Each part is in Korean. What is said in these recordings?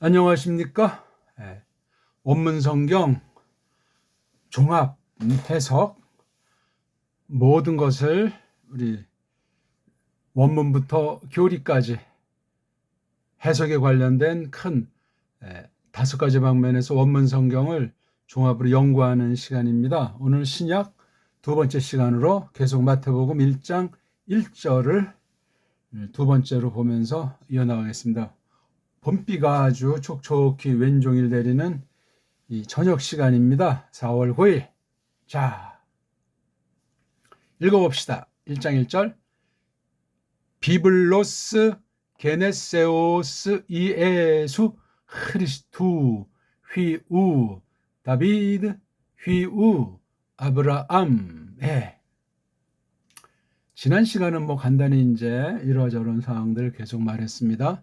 안녕하십니까? 원문 성경 종합 해석 모든 것을 우리 원문부터 교리까지 해석에 관련된 큰 5가지 방면에서 원문 성경을 종합으로 연구하는 시간입니다. 오늘 신약 두 번째 시간으로 계속 마태복음 1장 1절을 두 번째로 보면서 이어나가겠습니다. 봄비가 아주 촉촉히 왼종일 내리는 이 저녁 시간입니다. 4월 9일. 자, 읽어봅시다. 1장 1절. 비블로스 게네세오스 이에수 크리스투 휘우 다비드 휘우 아브라함. 지난 시간은 간단히 이제 이러저런 사항들 계속 말했습니다.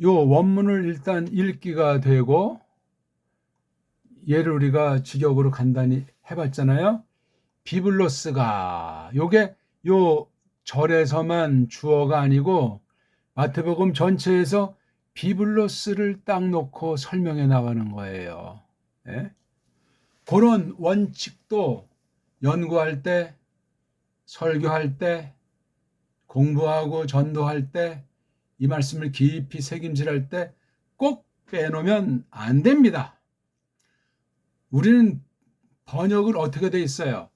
요 원문을 일단 읽기가 되고 얘를 우리가 직역으로 간단히 해봤잖아요. 비블로스가 요게 요 절에서만 주어가 아니고 마태복음 전체에서 비블로스를 딱 놓고 설명해 나가는 거예요. 그런 원칙도 연구할 때, 설교할 때, 공부하고 전도할 때, 이 말씀을 깊이 새김질할 때 꼭 빼놓으면 안 됩니다. 우리는 번역을 어떻게 돼 있어요?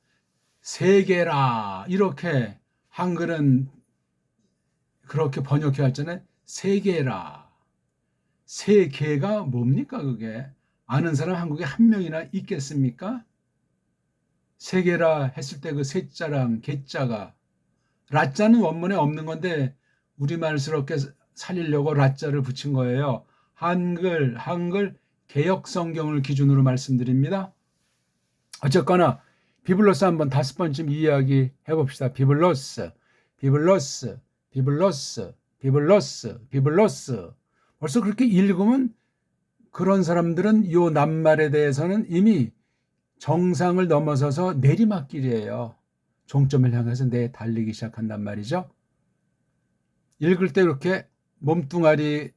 세계라 이렇게 한글은 그렇게 번역해 왔잖아요. 세계라. 세계가 뭡니까 그게? 아는 사람 한국에 한 명이나 있겠습니까? 세계라 했을 때 그 세자랑 개자가 라자는 원문에 없는 건데 우리말스럽게 살리려고 라자를 붙인 거예요. 한글 개역 성경을 기준으로 말씀드립니다. 어쨌거나 비블로스 한번 5번쯤 이야기 해봅시다. 비블로스. 벌써 그렇게 읽으면 그런 사람들은 요 낱말에 대해서는 이미 정상을 넘어서서 내리막길이에요. 종점을 향해서 달리기 시작한단 말이죠. 읽을 때 이렇게 몸뚱아리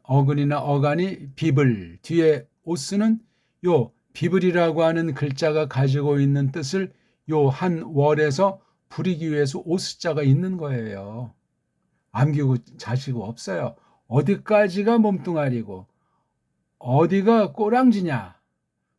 어근이나 어간이 비블, 뒤에 오스는 요 비블이라고 하는 글자가 가지고 있는 뜻을 요 한 월에서 부리기 위해서 오스자가 있는 거예요. 암기고 자시고 없어요. 어디까지가 몸뚱아리고 어디가 꼬랑지냐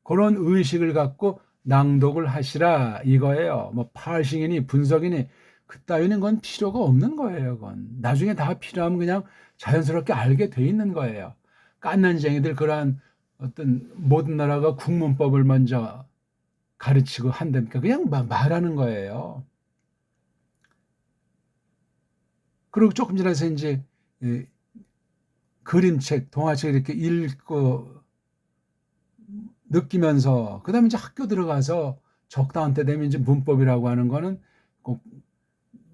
그런 의식을 갖고 낭독을 하시라 이거예요. 파싱이니 분석이니 그따위는 건 필요가 없는 거예요. 그건 나중에 다 필요하면 그냥 자연스럽게 알게 돼 있는 거예요. 깐난쟁이들 그러한 어떤 모든 나라가 국문법을 먼저 가르치고 한다니까 그냥 말하는 거예요. 그리고 조금 지나서 이제 그림책, 동화책 이렇게 읽고 느끼면서 그다음에 이제 학교 들어가서 적당한 때 되면 이제 문법이라고 하는 거는 꼭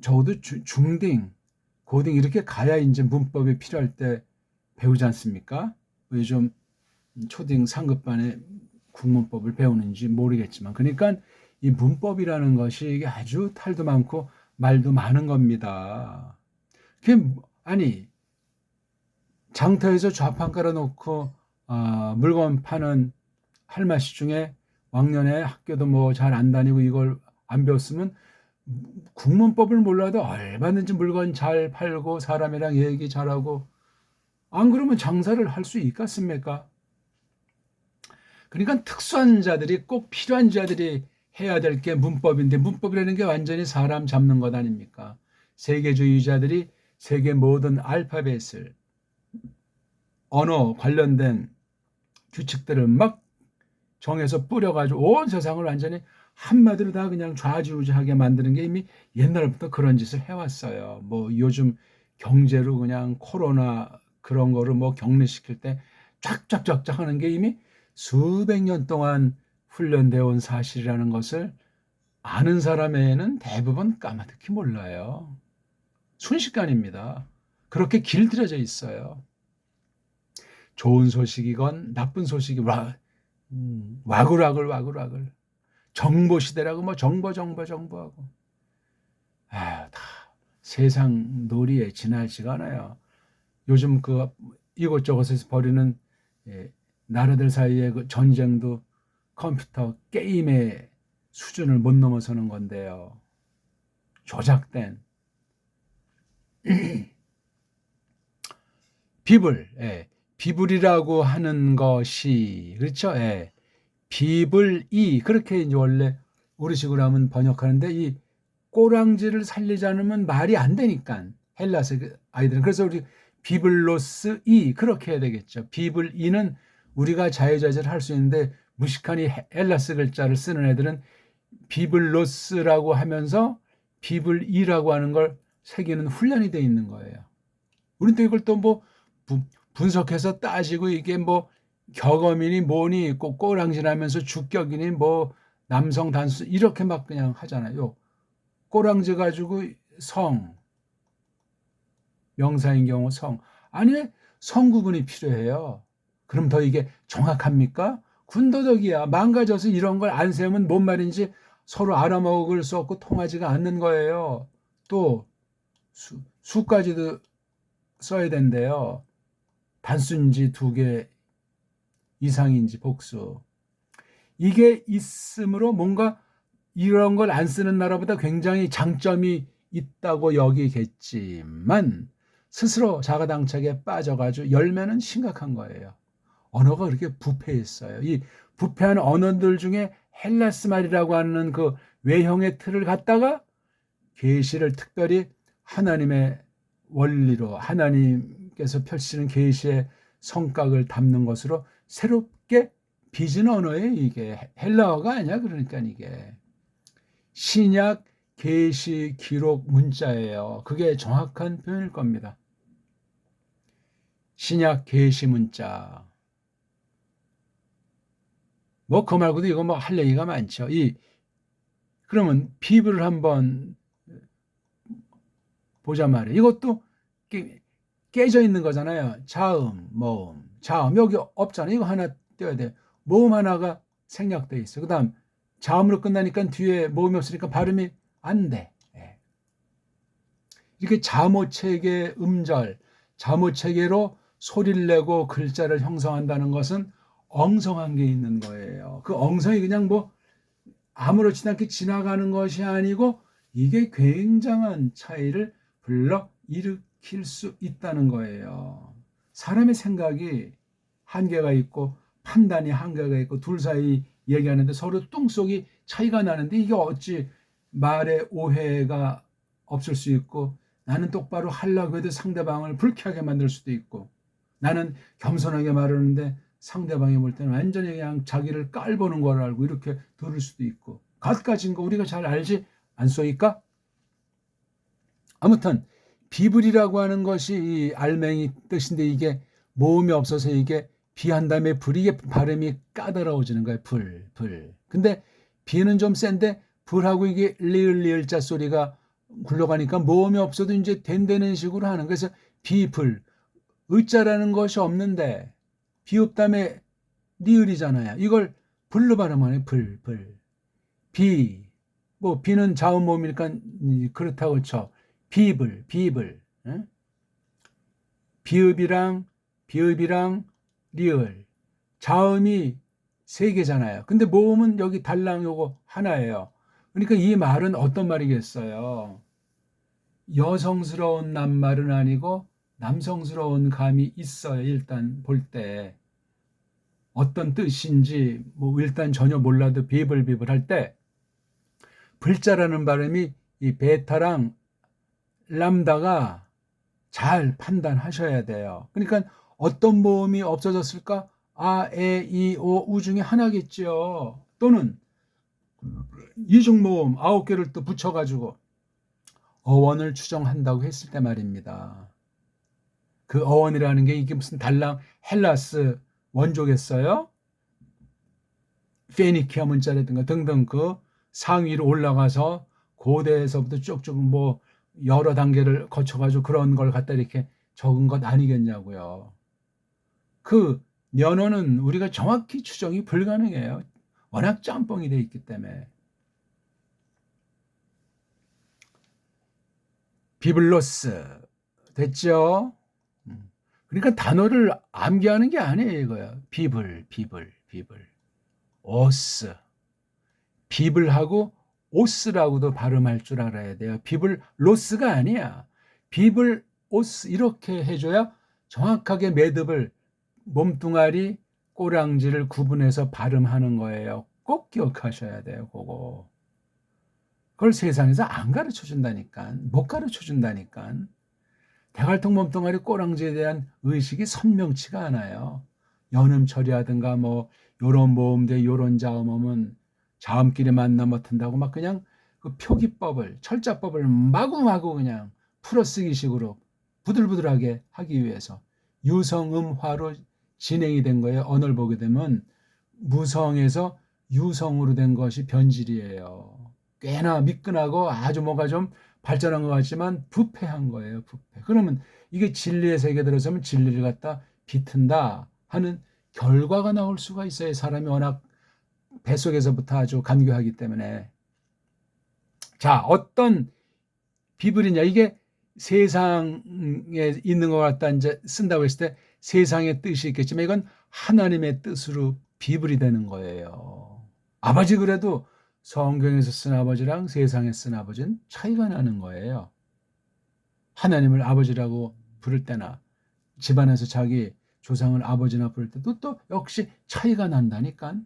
적어도 중딩, 고딩 이렇게 가야 이제 문법이 필요할 때 배우지 않습니까? 요즘 초딩 상급반에 국문법을 배우는지 모르겠지만 그러니까 이 문법이라는 것이 이게 아주 탈도 많고 말도 많은 겁니다. 아니 장터에서 좌판 깔아놓고 물건 파는 할머니 중에 왕년에 학교도 잘 안 다니고 이걸 안 배웠으면 국문법을 몰라도 얼마든지 물건 잘 팔고 사람이랑 얘기 잘하고 안 그러면 장사를 할 수 있겠습니까? 그러니까 특수한 자들이 꼭 필요한 자들이 해야 될 게 문법인데 문법이라는 게 완전히 사람 잡는 것 아닙니까? 세계주의자들이 세계 모든 알파벳을 언어 관련된 규칙들을 막 정해서 뿌려가지고 온 세상을 완전히 한마디로 다 그냥 좌지우지하게 만드는 게 이미 옛날부터 그런 짓을 해왔어요. 요즘 경제로 그냥 코로나 그런 거를 격리시킬 때 쫙쫙쫙쫙 하는 게 이미 수백 년 동안 훈련되어 온 사실이라는 것을 아는 사람에는 대부분 까마득히 몰라요. 순식간입니다. 그렇게 길들여져 있어요. 좋은 소식이건 나쁜 소식이 와글와글 정보 시대라고 정보하고 다 세상 놀이에 지나지가 않아요. 요즘 그 이곳저곳에서 벌이는 나라들 사이의 그 전쟁도 컴퓨터 게임의 수준을 못 넘어서는 건데요. 조작된 비불, 비불이라고 하는 것이 그렇죠. 비불이 그렇게 이제 원래 우리식으로 하면 번역하는데 이 꼬랑지를 살리지 않으면 말이 안 되니까 헬라스 아이들은 그래서 우리 비블로스 이 그렇게 해야 되겠죠. 비불 이는 우리가 자유자재를 할 수 있는데 무식하니 헬라스 글자를 쓰는 애들은 비블로스라고 하면서 비불이라고 하는 걸 새기는 훈련이 돼 있는 거예요. 우리는 또 이걸 또 뭐 분석해서 따지고 이게 뭐 격언이니 뭐니 있고 꼬랑지라면서 주격이니 뭐 남성 단수 이렇게 막 그냥 하잖아요. 꼬랑지 가지고 성 명사인 경우 성 아니 성구분이 필요해요. 그럼 더 이게 정확합니까? 군더더기야. 망가져서 이런 걸 안 세우면 뭔 말인지 서로 알아먹을 수 없고 통하지가 않는 거예요. 또 수까지도 써야 된대요. 단수인지 2개 이상인지 복수. 이게 있으므로 뭔가 이런 걸 안 쓰는 나라보다 굉장히 장점이 있다고 여기겠지만 스스로 자가당착에 빠져가지고 열매는 심각한 거예요. 언어가 그렇게 부패했어요. 이 부패한 언어들 중에 헬라스 말이라고 하는 그 외형의 틀을 갖다가 계시를 특별히 하나님의 원리로 하나님께서 펼치는 계시의 성격을 담는 것으로 새롭게 빚은 언어에 이게 헬라어가 아니야. 그러니까 이게 신약 계시 기록 문자예요. 그게 정확한 표현일 겁니다. 신약 계시 문자. 뭐 그 말고도 이거 뭐 할 얘기가 많죠. 그러면 비브를 한번 보자 말이에요. 이것도 깨져 있는 거잖아요. 자음, 모음, 자음 여기 없잖아요. 이거 하나 떼야 돼. 모음 하나가 생략돼 있어. 그다음 자음으로 끝나니까 뒤에 모음이 없으니까 발음이 안 돼. 이렇게 자모체계 음절, 자모체계로 소리를 내고 글자를 형성한다는 것은 엉성한 게 있는 거예요. 그 엉성이 그냥 뭐 아무렇지도 않게 지나가는 것이 아니고 이게 굉장한 차이를 불러 일으킬 수 있다는 거예요. 사람의 생각이 한계가 있고 판단이 한계가 있고 둘 사이 얘기하는데 서로 뚱속이 차이가 나는데 이게 어찌 말에 오해가 없을 수 있고 나는 똑바로 하려고 해도 상대방을 불쾌하게 만들 수도 있고 나는 겸손하게 말하는데 상대방이 볼 때는 완전히 그냥 자기를 깔보는 걸 알고 이렇게 들을 수도 있고 갖가진 거 우리가 잘 알지 않소이까? 아무튼 비불이라고 하는 것이 이 알맹이 뜻인데 이게 모음이 없어서 이게 비한 다음에 불이 이게 발음이 까다로워지는 거예요. 불. 근데 비는 좀 센데 불하고 이게 리을자 소리가 굴러가니까 모음이 없어도 이제 된다는 식으로 하는 그래서 비불 의자라는 것이 없는데 비읍 다음에 리을이잖아요. 이걸 불로 발음하네. 불. 비. 뭐 비는 자음 모음이니까 그렇다고 쳐. 비불. 예? 비읍이랑 리을. 자음이 3개잖아요. 근데 모음은 여기 달랑 요거 하나예요. 그러니까 이 말은 어떤 말이겠어요? 여성스러운 낱말은 아니고 남성스러운 감이 있어요. 일단 볼 때. 어떤 뜻인지 뭐 일단 전혀 몰라도 비불 할 때 불자라는 발음이 이 베타랑 람다가 잘 판단하셔야 돼요. 그러니까 어떤 모음이 없어졌을까? 아, 에, 이, 오, 우 중에 하나겠죠. 또는 이중모음 9개를 또 붙여가지고 어원을 추정한다고 했을 때 말입니다. 그 어원이라는 게 이게 무슨 달랑 헬라스 원조겠어요? 페니키아 문자라든가 등등 그 상위로 올라가서 고대에서부터 쭉쭉 뭐 여러 단계를 거쳐가지고 그런 걸 갖다 이렇게 적은 것 아니겠냐고요. 그 연어는 우리가 정확히 추정이 불가능해요. 워낙 짬뽕이 돼 있기 때문에. 비블로스 됐죠? 그러니까 단어를 암기하는 게 아니에요, 이거야. 비블. 오스. 비블하고 오스라고도 발음할 줄 알아야 돼요. 비블 로스가 아니야. 비블 오스 이렇게 해줘야 정확하게 매듭을 몸뚱아리 꼬랑지를 구분해서 발음하는 거예요. 꼭 기억하셔야 돼요. 그걸 세상에서 안 가르쳐 준다니까. 못 가르쳐 준다니까. 대갈통 몸뚱아리 꼬랑지에 대한 의식이 선명치가 않아요. 연음 처리하든가 뭐 요런 모음대 요런 자음음은 자음끼리 만나 맡은다고 막 그냥 그 표기법을 철자법을 마구마구 그냥 풀어쓰기식으로 부들부들하게 하기 위해서 유성음화로 진행이 된 거예요. 언어를 보게 되면 무성에서 유성으로 된 것이 변질이에요. 꽤나 미끈하고 아주 뭐가 좀 발전한 것 같지만 부패한 거예요. 부패. 그러면 이게 진리의 세계에 들어서면 진리를 갖다 비튼다 하는 결과가 나올 수가 있어요. 사람이 워낙 뱃속에서부터 아주 간교하기 때문에. 자, 어떤 비블이냐. 이게 세상에 있는 것 같다 이제 쓴다고 했을 때 세상의 뜻이 있겠지만 이건 하나님의 뜻으로 비블이 되는 거예요. 아버지 그래도 성경에서 쓴 아버지랑 세상에 쓴 아버지는 차이가 나는 거예요. 하나님을 아버지라고 부를 때나 집안에서 자기 조상을 아버지나 부를 때도 또 역시 차이가 난다니까.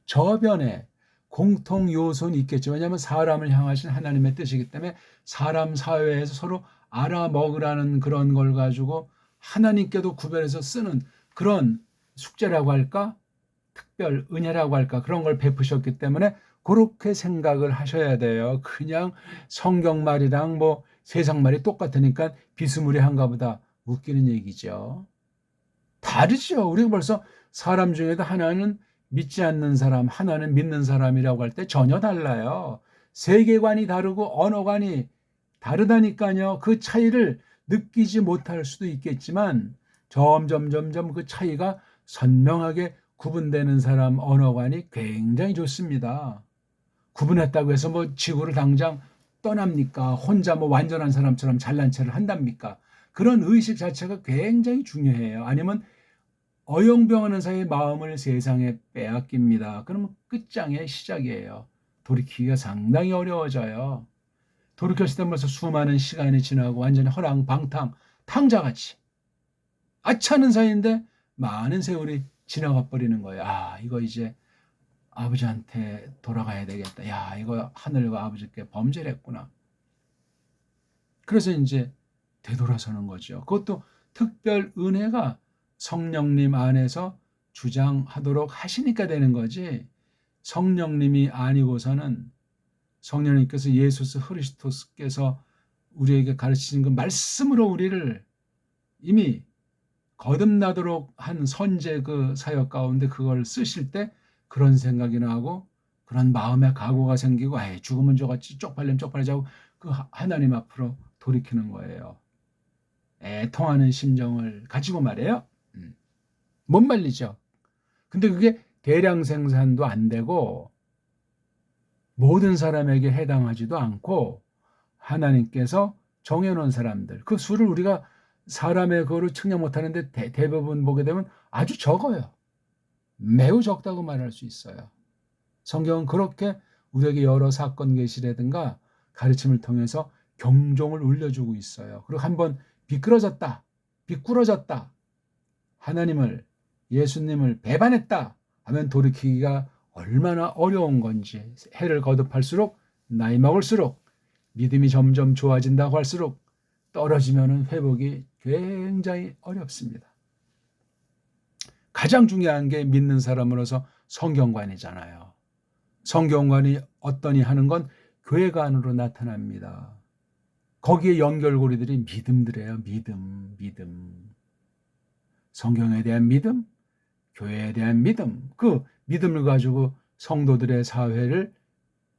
저변에 공통 요소는 있겠죠. 왜냐하면 사람을 향하신 하나님의 뜻이기 때문에 사람 사회에서 서로 알아먹으라는 그런 걸 가지고 하나님께도 구별해서 쓰는 그런 숙제라고 할까? 특별 은혜라고 할까? 그런 걸 베푸셨기 때문에 그렇게 생각을 하셔야 돼요. 그냥 성경 말이랑 뭐 세상 말이 똑같으니까 비스무리한가 보다 웃기는 얘기죠. 다르죠. 우리가 벌써 사람 중에도 하나는 믿지 않는 사람, 하나는 믿는 사람이라고 할 때 전혀 달라요. 세계관이 다르고 언어관이 다르다니까요. 그 차이를 느끼지 못할 수도 있겠지만 점점 그 차이가 선명하게 구분되는 사람 언어관이 굉장히 좋습니다. 구분했다고 해서 뭐 지구를 당장 떠납니까? 혼자 뭐 완전한 사람처럼 잘난 체를 한답니까? 그런 의식 자체가 굉장히 중요해요. 아니면 어영병하는 사이에 마음을 세상에 빼앗깁니다. 그러면 끝장의 시작이에요. 돌이키기가 상당히 어려워져요. 돌이켰을 때 벌써 수많은 시간이 지나고 완전히 허랑방탕, 탕자같이 아차는 사이인데 많은 세월이 지나가 버리는 거예요. 아, 이거 이제 아버지한테 돌아가야 되겠다. 야, 이거 하늘과 아버지께 범죄를 했구나. 그래서 이제 되돌아서는 거죠. 그것도 특별 은혜가 성령님 안에서 주장하도록 하시니까 되는 거지. 성령님이 아니고서는 성령님께서 예수스 그리스도께서 우리에게 가르치신 그 말씀으로 우리를 이미 거듭나도록 한 선제 그 사역 가운데 그걸 쓰실 때 그런 생각이 나고 그런 마음의 각오가 생기고 아예 죽으면 저같이 쪽팔리면 쪽팔리자고 그 하나님 앞으로 돌이키는 거예요. 애통하는 심정을 가지고 말이에요. 못 말리죠. 근데 그게 대량 생산도 안 되고 모든 사람에게 해당하지도 않고 하나님께서 정해놓은 사람들 그 수를 우리가 사람의 그거를 측량 못하는데 대부분 보게 되면 아주 적어요. 매우 적다고 말할 수 있어요. 성경은 그렇게 우리에게 여러 사건 계시라든가 가르침을 통해서 경종을 울려주고 있어요. 그리고 한번 비끄러졌다, 비꾸러졌다, 하나님을 예수님을 배반했다 하면 돌이키기가 얼마나 어려운 건지 해를 거듭할수록 나이 먹을수록 믿음이 점점 좋아진다고 할수록 떨어지면 회복이 굉장히 어렵습니다. 가장 중요한 게 믿는 사람으로서 성경관이잖아요. 성경관이 어떠니 하는 건 교회관으로 나타납니다. 거기에 연결고리들이 믿음들이에요. 믿음. 성경에 대한 믿음, 교회에 대한 믿음, 그 믿음을 가지고 성도들의 사회를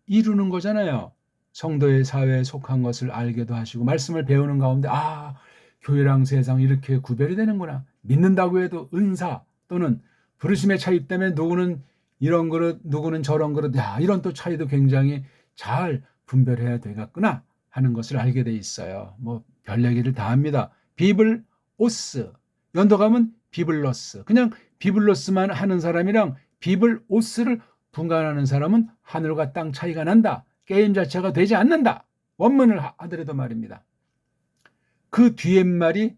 이루는 거잖아요. 성도의 사회에 속한 것을 알게도 하시고 말씀을 배우는 가운데 아, 교회랑 세상 이렇게 구별이 되는구나. 믿는다고 해도 은사 또는 부르심의 차이 때문에 누구는 이런 그릇, 누구는 저런 그릇, 야, 이런 또 차이도 굉장히 잘 분별해야 되겠구나 하는 것을 알게 돼 있어요. 뭐 별 얘기를 다 합니다. 비블 오스, 연도 가면 비블러스. 그냥 비블러스만 하는 사람이랑 비블 오스를 분간하는 사람은 하늘과 땅 차이가 난다. 게임 자체가 되지 않는다. 원문을 하더라도 말입니다. 그 뒤에 말이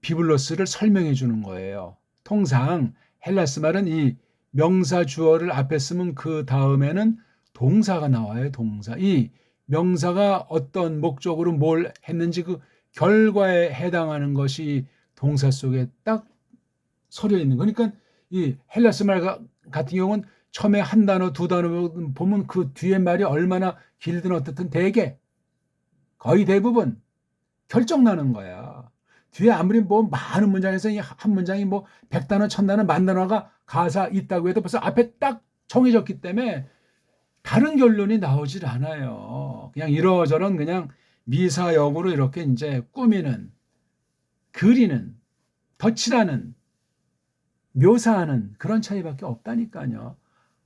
비블러스를 설명해 주는 거예요. 통상 헬라스 말은 이 명사 주어를 앞에 쓰면 그 다음에는 동사가 나와요. 동사. 이 명사가 어떤 목적으로 뭘 했는지 그 결과에 해당하는 것이 동사 속에 딱 서려 있는 거. 그러니까 이 헬라스 말 같은 경우는 처음에 한 단어, 두 단어 보면 그 뒤에 말이 얼마나 길든 어떻든 대개 거의 대부분 결정나는 거야. 뒤에 아무리 뭐 많은 문장에서 한 문장이 뭐 100단어, 1000단어, 10,000단어가 가사 있다고 해도 벌써 앞에 딱 정해졌기 때문에 다른 결론이 나오질 않아요. 그냥 이러저런 그냥 미사역으로 이렇게 이제 꾸미는, 그리는, 덧칠하는, 묘사하는 그런 차이밖에 없다니까요.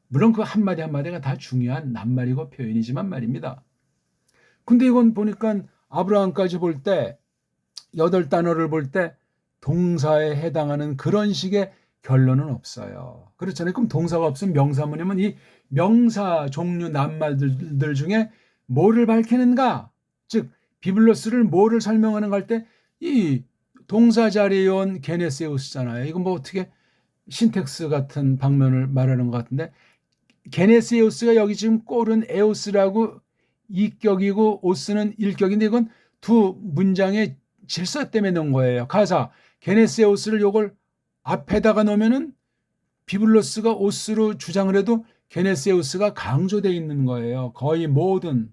물론 그 한마디 한마디가 다 중요한 낱말이고 표현이지만 말입니다. 근데 이건 보니까 아브라함까지 볼 때 8단어를 볼 때 동사에 해당하는 그런 식의 결론은 없어요. 그렇잖아요. 그럼 동사가 없으면 명사문이면 이 명사 종류 낱말들 중에 뭐를 밝히는가? 즉 비블러스를 뭐를 설명하는 가 할 때 이 동사 자리에 온 게네세우스잖아요. 이건 뭐 어떻게 신텍스 같은 방면을 말하는 것 같은데 게네세우스가 여기 지금 꼴은 에오스라고 이격이고 오스는 일격인데 이건 두 문장의 질서 때문에 넣은 거예요. 가사 게네세우스를 요걸 앞에다가 놓으면은 비블로스가 오스로 주장을 해도 게네세우스가 강조되어 있는 거예요. 거의 모든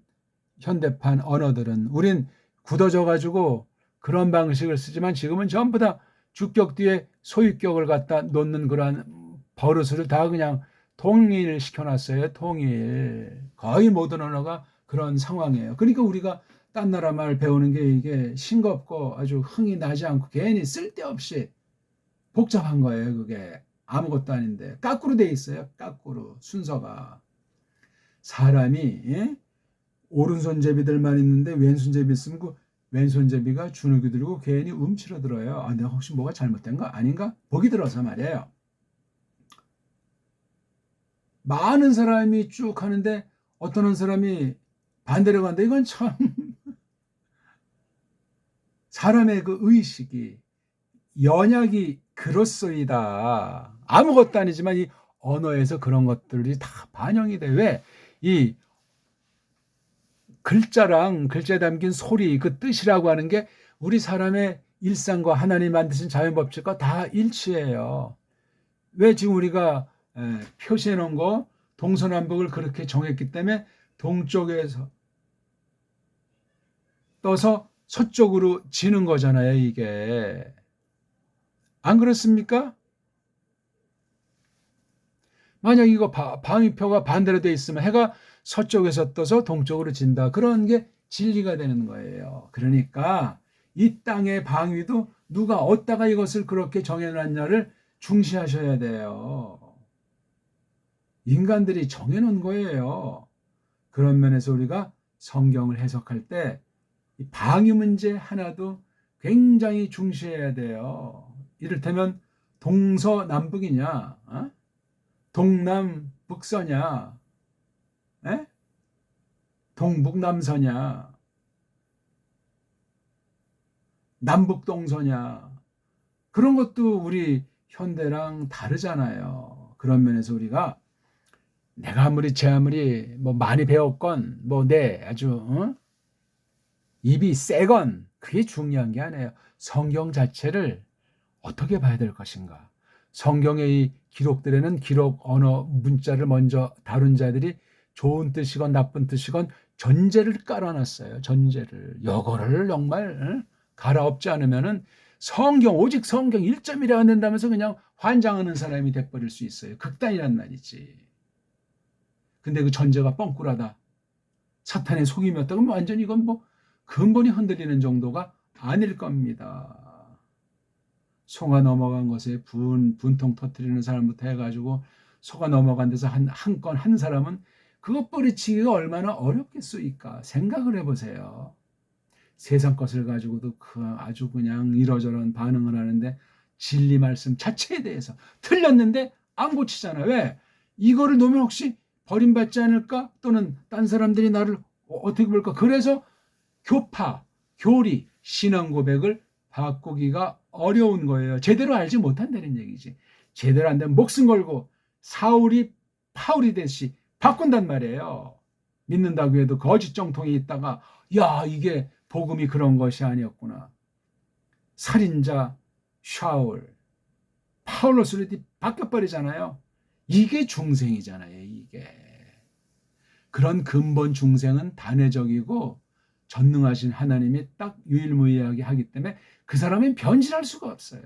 현대판 언어들은 우린 굳어져 가지고 그런 방식을 쓰지만 지금은 전부 다 주격 뒤에 소유격을 갖다 놓는 그러한 버릇을 다 그냥 통일시켜놨어요. 통일. 거의 모든 언어가 그런 상황이에요. 그러니까 우리가 딴 나라 말 배우는 게 이게 싱겁고 아주 흥이 나지 않고 괜히 쓸데없이 복잡한 거예요. 그게 아무것도 아닌데 까꾸로 돼 있어요. 까꾸로 순서가. 사람이 예? 오른손잡이들만 있는데 왼손잡이 있으면 그 왼손잡이가 주눅이 들고 괜히 움츠러 들어요. 아, 내가 혹시 뭐가 잘못된 거 아닌가? 복이 들어서 말이에요. 많은 사람이 쭉 하는데 어떤 사람이 반대로 간다. 이건 참 사람의 그 의식이 연약이 그렇소이다. 아무것도 아니지만 이 언어에서 그런 것들이 다 반영이 돼. 왜? 이 글자랑 글자에 담긴 소리, 그 뜻이라고 하는 게 우리 사람의 일상과 하나님 만드신 자연법칙과 다 일치해요. 왜 지금 우리가 표시해 놓은 거 동서남북을 그렇게 정했기 때문에 동쪽에서 떠서 서쪽으로 지는 거잖아요, 이게. 안 그렇습니까? 만약 이거 방위표가 반대로 돼 있으면 해가 서쪽에서 떠서 동쪽으로 진다. 그런 게 진리가 되는 거예요. 그러니까 이 땅의 방위도 누가 어디다가 이것을 그렇게 정해놨냐를 중시하셔야 돼요. 인간들이 정해놓은 거예요. 그런 면에서 우리가 성경을 해석할 때 방위 문제 하나도 굉장히 중시해야 돼요. 이를테면 동서남북이냐, 동남북서냐, 동북남서냐, 남북동서냐, 그런 것도 우리 현대랑 다르잖아요. 그런 면에서 우리가 내가 아무리 제 아무리 뭐 많이 배웠건 아주 입이 세건 그게 중요한 게 아니에요. 성경 자체를 어떻게 봐야 될 것인가. 성경의 이 기록들에는 기록 언어 문자를 먼저 다룬 자들이 좋은 뜻이건 나쁜 뜻이건 전제를 깔아놨어요. 전제를. 요거를 정말 갈아엎지 않으면은 성경 오직 성경 1점이라 안 된다면서 그냥 환장하는 사람이 돼버릴 수 있어요. 극단이란 말이지. 근데 그 전제가 뻥꾸라다. 사탄의 속임이었다. 그럼 완전히 이건 뭐 근본이 흔들리는 정도가 아닐 겁니다. 소가 넘어간 것에 분통 터뜨리는 사람부터 해가지고 소가 넘어간 데서 한 건 한 사람은 그것 뿌리치기가 얼마나 어렵겠소이까. 생각을 해보세요. 세상 것을 가지고도 아주 그냥 이러저런 반응을 하는데 진리 말씀 자체에 대해서 틀렸는데 안 고치잖아. 왜? 이거를 놓으면 혹시 버림받지 않을까? 또는 딴 사람들이 나를 어떻게 볼까? 그래서 교파, 교리, 신앙 고백을 바꾸기가 어려운 거예요. 제대로 알지 못한다는 얘기지. 제대로 안 되면 목숨 걸고 사울이 파울이 되듯이 바꾼단 말이에요. 믿는다고 해도 거짓 정통이 있다가 야, 이게 복음이 그런 것이 아니었구나. 살인자 샤울, 파울로스로 바뀌어버리잖아요. 이게 중생이잖아요. 이게. 그런 근본 중생은 단회적이고 전능하신 하나님이 딱 유일무이하게 하기 때문에 그 사람은 변질할 수가 없어요.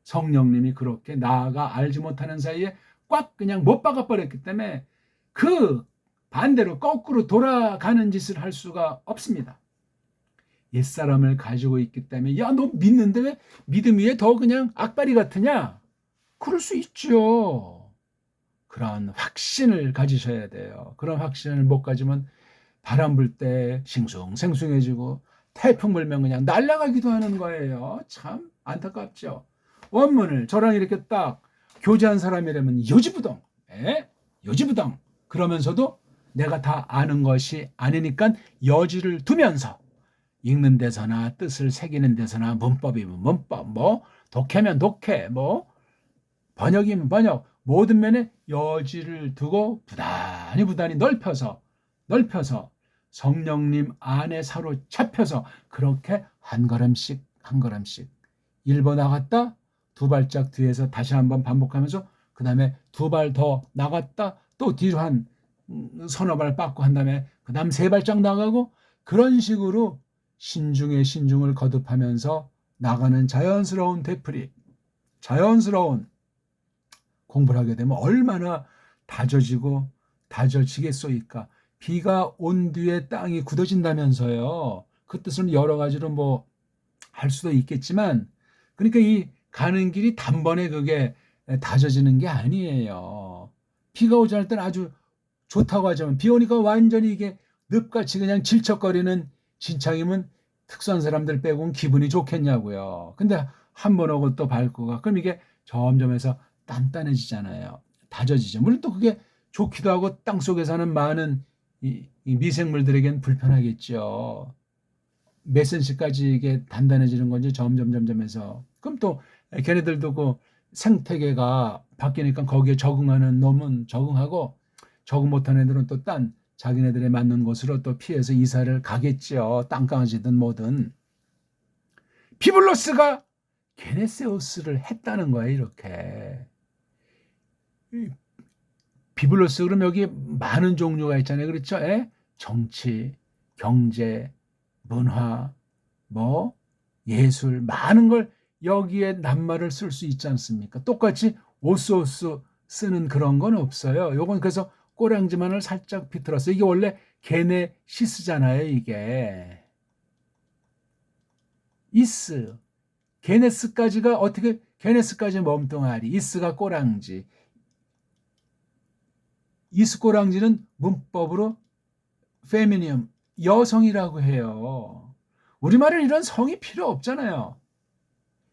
성령님이 그렇게 나아가 알지 못하는 사이에 꽉 그냥 못 박아버렸기 때문에 그 반대로 거꾸로 돌아가는 짓을 할 수가 없습니다. 옛사람을 가지고 있기 때문에 야, 너 믿는데 왜 믿음 위에 더 그냥 악바리 같으냐? 그럴 수 있죠. 그런 확신을 가지셔야 돼요. 그런 확신을 못 가지면 바람 불 때 싱숭생숭해지고 태풍 불면 그냥 날아가기도 하는 거예요. 참 안타깝죠. 원문을 저랑 이렇게 딱 교제한 사람이라면 요지부동, 요지부동 그러면서도 내가 다 아는 것이 아니니까 여지를 두면서 읽는 데서나 뜻을 새기는 데서나 문법이면 문법, 뭐 독해면 독해, 뭐 번역이면 번역, 모든 면에 여지를 두고 부단히 넓혀서 성령님 안에 사로잡혀서 그렇게 한 걸음씩 한 걸음씩 1번 나갔다 2발짝 뒤에서 다시 한번 반복하면서 그 다음에 2발 더 나갔다 또 뒤로 한 서너 발 빠꾸 한 다음에 그 다음 3발짝 나가고 그런 식으로 신중에 신중을 거듭하면서 나가는 자연스러운 되풀이, 자연스러운 공부를 하게 되면 얼마나 다져지겠소이까. 비가 온 뒤에 땅이 굳어진다면서요. 그 뜻은 여러 가지로 뭐 할 수도 있겠지만 그러니까 이 가는 길이 단번에 그게 다져지는 게 아니에요. 비가 오지 않을 때는 아주 좋다고 하지만 비 오니까 완전히 이게 늪같이 그냥 질척거리는 진창이면 특수한 사람들 빼고는 기분이 좋겠냐고요. 근데 한 번 오고 또 밟고 가. 그럼 이게 점점 해서 단단해지잖아요. 다져지죠. 물론 또 그게 좋기도 하고 땅속에 사는 많은 이 미생물들에겐 불편하겠죠. 몇 센치까지 이게 단단해지는 건지 점점 해서. 그럼 또 걔네들도 그 생태계가 바뀌니까 거기에 적응하는 놈은 적응하고 적응 못한 애들은 또 딴 자기네들에 맞는 곳으로 또 피해서 이사를 가겠죠. 땅강아지든 뭐든. 비블로스가 게네세우스를 했다는 거예요. 이렇게. 비블로스 그럼 여기 많은 종류가 있잖아요. 그렇죠? 정치, 경제, 문화, 뭐 예술 많은 걸 여기에 낱말을 쓸 수 있지 않습니까? 똑같이 오쏘오쏘 쓰는 그런 건 없어요. 요건 그래서 꼬랑지만을 살짝 비틀었어요. 이게 원래 게네시스잖아요. 이게 이스 게네스까지가 어떻게 게네스까지 몸뚱아리 이스가 꼬랑지 이스 꼬랑지는 문법으로 페미니엄 여성이라고 해요. 우리말은 이런 성이 필요 없잖아요.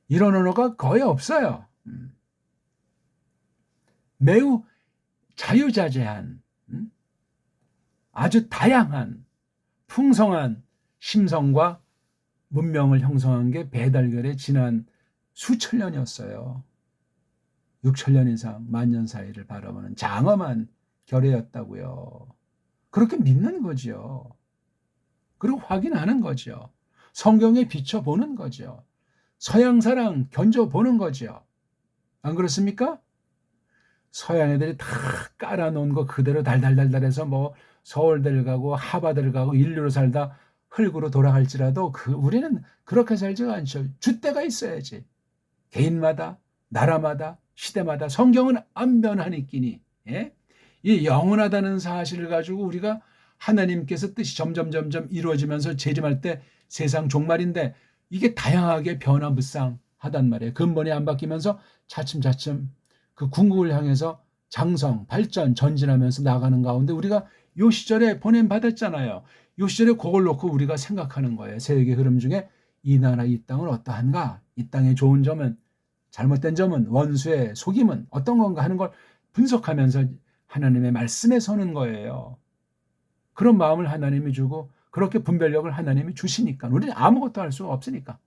이런 언어가 거의 없어요. 매우 자유자재한 아주 다양한 풍성한 심성과 문명을 형성한 게 배달결의 지난 수천 년이었어요. 6천 년 이상 만년 사이를 바라보는 장엄한 결의였다고요. 그렇게 믿는 거죠. 그리고 확인하는 거죠. 성경에 비춰보는 거죠. 서양사랑 견져보는 거죠. 안 그렇습니까? 서양 애들이 다 깔아놓은 거 그대로 달달달달해서 뭐 서울대를 가고 하버드를 가고 인류로 살다 흙으로 돌아갈지라도 우리는 그렇게 살지가 않죠. 줏대가 있어야지. 개인마다 나라마다 시대마다 성경은 안 변하니끼니 이 영원하다는 사실을 가지고 우리가 하나님께서 뜻이 점점 이루어지면서 재림할 때 세상 종말인데 이게 다양하게 변화무쌍하단 말이에요. 근본이 안 바뀌면서 차츰 그 궁극을 향해서 장성, 발전, 전진하면서 나가는 가운데 우리가 요 시절에 보냄 받았잖아요. 요 시절에 그걸 놓고 우리가 생각하는 거예요. 세계 흐름 중에 이 나라, 이 땅은 어떠한가? 이 땅의 좋은 점은, 잘못된 점은, 원수의 속임은 어떤 건가 하는 걸 분석하면서 하나님의 말씀에 서는 거예요. 그런 마음을 하나님이 주고 그렇게 분별력을 하나님이 주시니까 우리는 아무것도 할 수가 없으니까.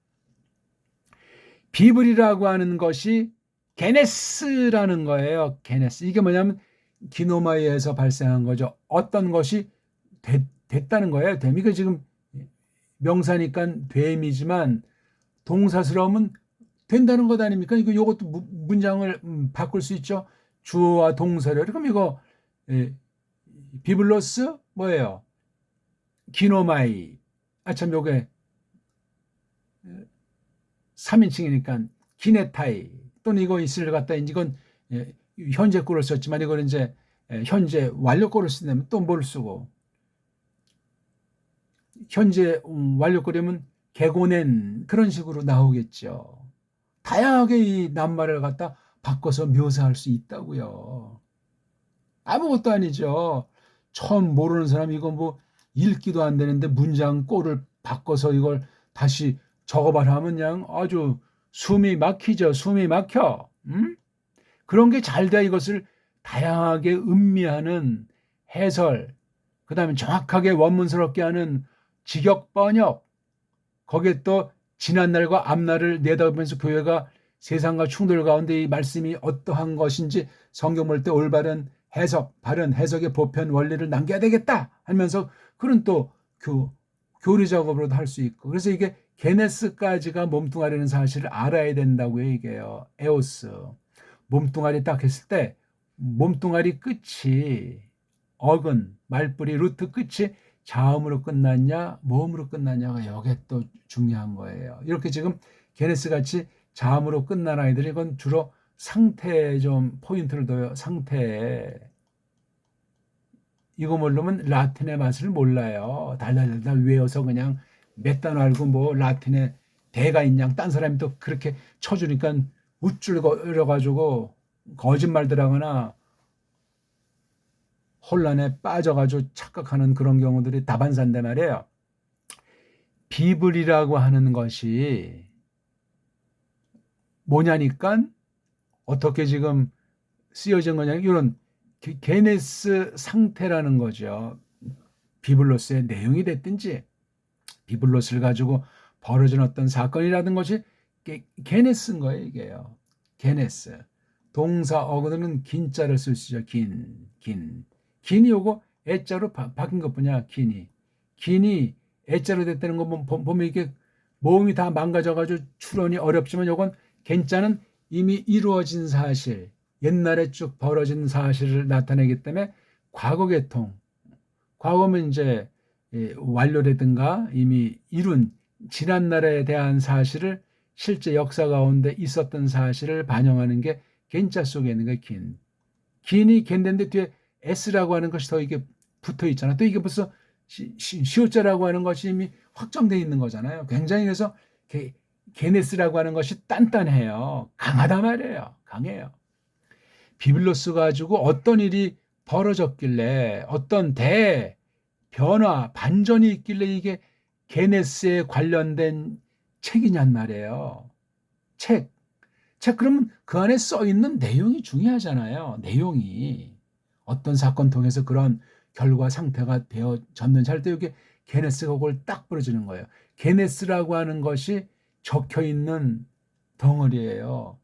비블이라고 하는 것이 게네스라는 거예요. 게네스. 이게 뭐냐면 기노마이에서 발생한 거죠. 어떤 것이 됐다는 거예요. 됨. 이거 지금 명사니까 됨이지만 동사스러움은 된다는 것 아닙니까? 이것도 문장을 바꿀 수 있죠. 주어와 동사를. 그럼 이거 비블로스 뭐예요? 기노마이. 참 요게 3인칭이니까 기네타이 또는 이거 있을 갖다 이건 현재 꼴을 썼지만 이거는 이제 현재 완료 꼴을 쓰면 또 뭘 쓰고 현재 완료 꼴이면 개고낸 그런 식으로 나오겠죠. 다양하게 이 낱말을 갖다 바꿔서 묘사할 수 있다고요. 아무것도 아니죠. 처음 모르는 사람 이거 뭐 읽기도 안 되는데 문장 꼴을 바꿔서 이걸 다시 적어봐라 하면 그냥 아주 숨이 막히죠. 숨이 막혀. 그런 게 잘 돼. 이것을 다양하게 음미하는 해설, 그 다음에 정확하게 원문스럽게 하는 직역 번역, 거기에 또 지난날과 앞날을 내다보면서 교회가 세상과 충돌 가운데 이 말씀이 어떠한 것인지 성경 볼 때 올바른 해석, 바른 해석의 보편 원리를 남겨야 되겠다 하면서 그런 또 교리 작업으로도 할 수 있고, 그래서 이게 게네스까지가 몸뚱아리라는 사실을 알아야 된다고요. 이게요. 에오스. 몸뚱아리 딱 했을 때 몸뚱아리 끝이 어근, 말뿌리, 루트 끝이 자음으로 끝났냐 모음으로 끝났냐가 여기에 또 중요한 거예요. 이렇게 지금 게네스 같이 자음으로 끝난 아이들이 이건 주로 상태에 좀 포인트를 둬요. 상태에. 이거 모르면 라틴의 맛을 몰라요. 달달달달 외워서 그냥 몇 단어 알고 뭐 라틴의 대가 있냐 딴 사람이 또 그렇게 쳐주니까 우쭐거려가지고 거짓말들 하거나 혼란에 빠져가지고 착각하는 그런 경우들이 다반사인데 말이에요. 비블이라고 하는 것이 뭐냐니까 어떻게 지금 쓰여진 거냐 이런 게네스 상태라는 거죠. 비블로스의 내용이 됐든지 비블로스를 가지고 벌어진 어떤 사건이라든 것이 게네스인 거예요. 이게요. 게네스. 동사 어근은 긴자를 쓸 수 있죠. 긴이 요거 애자로 바뀐 것뿐이야. 긴이 애자로 됐다는 거 보면 이게 모음이 다 망가져가지고 출원이 어렵지만 요건 겐자는 이미 이루어진 사실, 옛날에 쭉 벌어진 사실을 나타내기 때문에 과거 계통, 과거면 이제 완료라든가 이미 이룬 지난날에 대한 사실을 실제 역사 가운데 있었던 사실을 반영하는 게 겐자 속에 있는 게 긴이 겐데인데 뒤에 S라고 하는 것이 더 이게 붙어 있잖아. 또 이게 벌써 시오자라고 하는 것이 이미 확정되어 있는 거잖아요. 굉장히 그래서 게네스라고 하는 것이 단단해요. 강하다 말이에요. 강해요. 비블로스 가지고 어떤 일이 벌어졌길래 어떤 변화, 반전이 있길래 이게 게네스에 관련된 책이냔 말이에요. 책 그러면 그 안에 써 있는 내용이 중요하잖아요. 내용이 어떤 사건 통해서 그런 결과 상태가 되어졌는지 할 때 이게 게네스가 그걸 딱 부러지는 거예요. 게네스라고 하는 것이 적혀 있는 덩어리예요.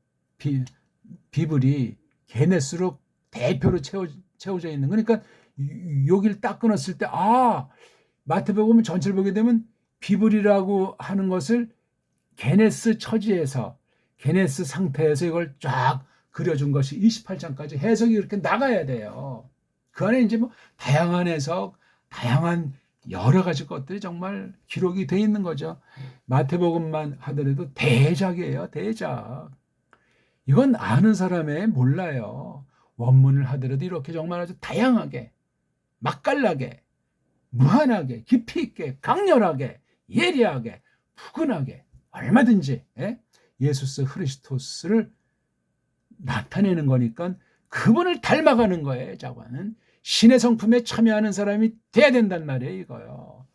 비블이 게네스로 대표로 채워져 있는 거니까 여기를 딱 끊었을 때 마태복음 전체를 보게 되면 비블이라고 하는 것을 게네스 처지에서 게네스 상태에서 이걸 쫙 그려준 것이 28장까지 해석이 이렇게 나가야 돼요. 그 안에 이제 뭐 다양한 해석, 다양한 여러 가지 것들이 정말 기록이 돼 있는 거죠. 마태복음만 하더라도 대작이에요. 대작. 이건 아는 사람에 몰라요. 원문을 하더라도 이렇게 정말 아주 다양하게, 맛깔나게, 무한하게, 깊이 있게, 강렬하게, 예리하게, 푸근하게 얼마든지 예수스 크리스토스를 나타내는 거니까 그분을 닮아가는 거예요. 자관은 신의 성품에 참여하는 사람이 돼야 된단 말이에요. 이거요.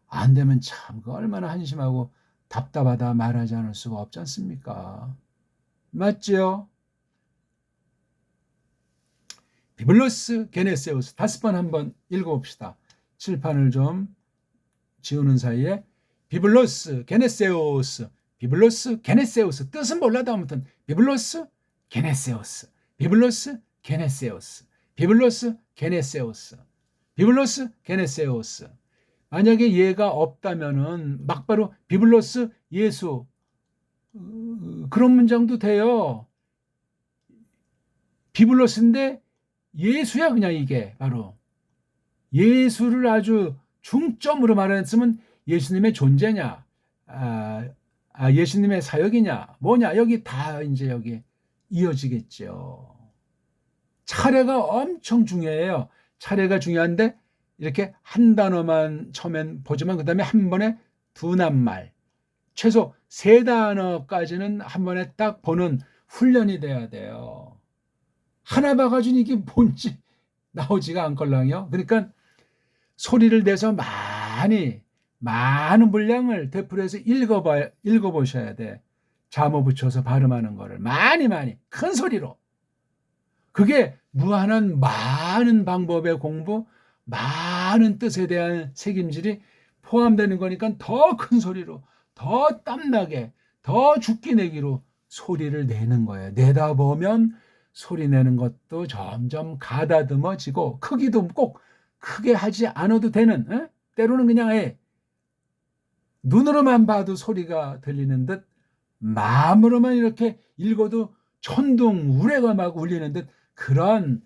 안 되면 참 얼마나 한심하고 답답하다 말하지 않을 수가 없지 않습니까? 맞지요? 비블로스 게네세우스 5번 한번 읽어봅시다. 칠판을 좀 지우는 사이에 비블로스 게네세우스, 비블로스 게네세우스, 뜻은 몰라도 아무튼 비블로스 게네세우스, 비블로스 게네세우스, 비블로스 게네세우스, 비블로스 게네세우스. 만약에 얘가 없다면은 막바로 비블로스 예수, 그런 문장도 돼요. 비블로스인데 예수야. 그냥 이게 바로 예수를 아주 중점으로 말했으면 예수님의 존재냐, 예수님의 사역이냐, 뭐냐, 여기 다 이제 여기 이어지겠죠. 차례가 엄청 중요해요. 차례가 중요한데 이렇게 한 단어만 처음엔 보지만 그 다음에 한 번에 두 낱말, 최소 3단어까지는 한 번에 딱 보는 훈련이 돼야 돼요. 하나 봐가지고 이게 뭔지 나오지가 않걸랑요. 그러니까 소리를 내서 많은 분량을 되풀이해서 읽어보셔야 돼. 자모 붙여서 발음하는 거를 많이 큰 소리로. 그게 무한한 많은 방법의 공부, 많은 뜻에 대한 책임질이 포함되는 거니까 더 큰 소리로, 더 땀나게, 더 죽기 내기로 소리를 내는 거예요. 내다 보면 소리 내는 것도 점점 가다듬어지고 크기도 꼭 크게 하지 않아도 되는, 때로는 그냥 눈으로만 봐도 소리가 들리는 듯 마음으로만 이렇게 읽어도 천둥 우레가 막 울리는 듯 그런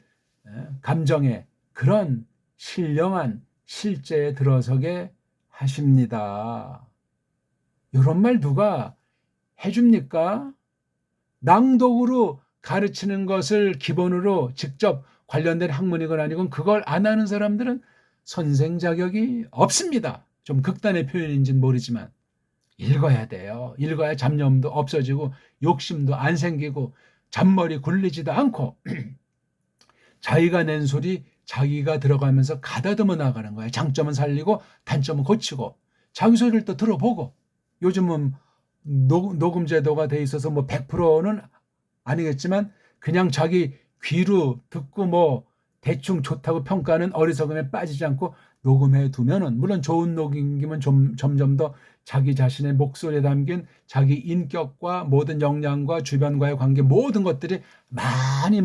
감정에, 그런 신령한 실제에 들어서게 하십니다. 이런 말 누가 해줍니까? 낭독으로 가르치는 것을 기본으로 직접 관련된 학문이건 아니건 그걸 안 하는 사람들은 선생 자격이 없습니다. 좀 극단의 표현인지는 모르지만 읽어야 돼요. 읽어야 잡념도 없어지고 욕심도 안 생기고 잔머리 굴리지도 않고 자기가 낸 소리 자기가 들어가면서 가다듬어 나가는 거예요. 장점은 살리고 단점은 고치고 자기 소리를 또 들어보고, 요즘은 녹음 제도가 돼 있어서 뭐 100%는 아니겠지만 그냥 자기 귀로 듣고 뭐 대충 좋다고 평가하는 어리석음에 빠지지 않고 녹음해 두면은, 물론 좋은 녹음이면 점점 더 자기 자신의 목소리에 담긴 자기 인격과 모든 역량과 주변과의 관계 모든 것들이 많이